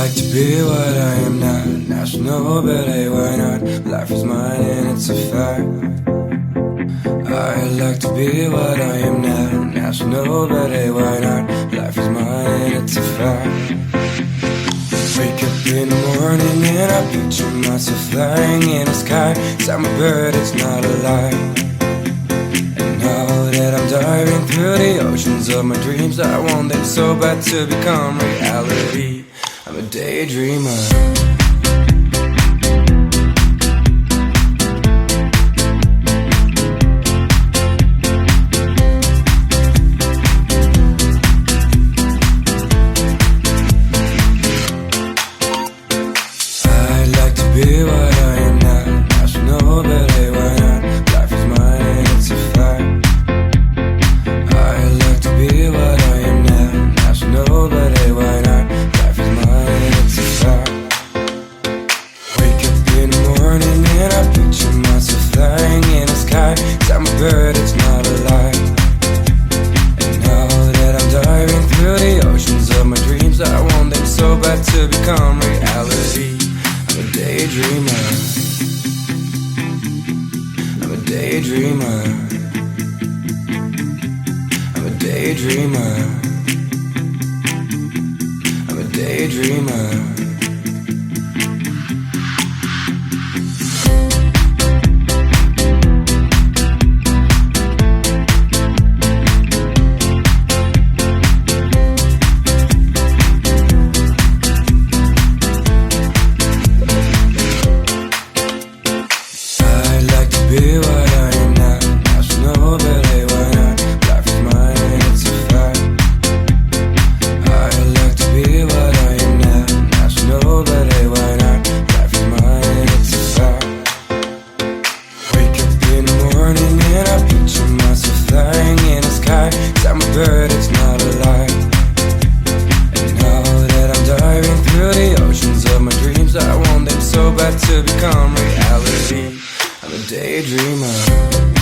like to be what I am not. National ballet, why not? Life is mine and it's a fact. I like to be what I am not. National ballet, why not? Life is mine and it's a fact. Wake up in the morning and I picture myself flying in the sky. I'm a bird, it's not a lie. And now that I'm diving through the oceans of my dreams, I want them so bad to become reality. I'm a daydreamer. Be what I am not. National ballet, why not? Life is mine and it's a fact. I like to be what I am not. National ballet, why not? Life is mine and it's a fact. Wake up in the morning and I picture myself flying in the sky. 'Cause I'm a bird, it's not a lie. And now that I'm diving through the oceans of my dreams, I want them so bad to become reality. I'm a daydreamer. I'm a daydreamer. I'm a daydreamer. I'm a daydreamer. Be what I am not. National ballet, why not? Life is mine and it's a fact. I like to be what I am not. National ballet, why not? Life is mine and it's a fact. Wake up in the morning and I picture myself flying in the sky. 'Cause I'm a bird, it's not a lie. And now that I'm diving through the oceans of my dreams, I want them so bad to become reality. I'm a daydreamer.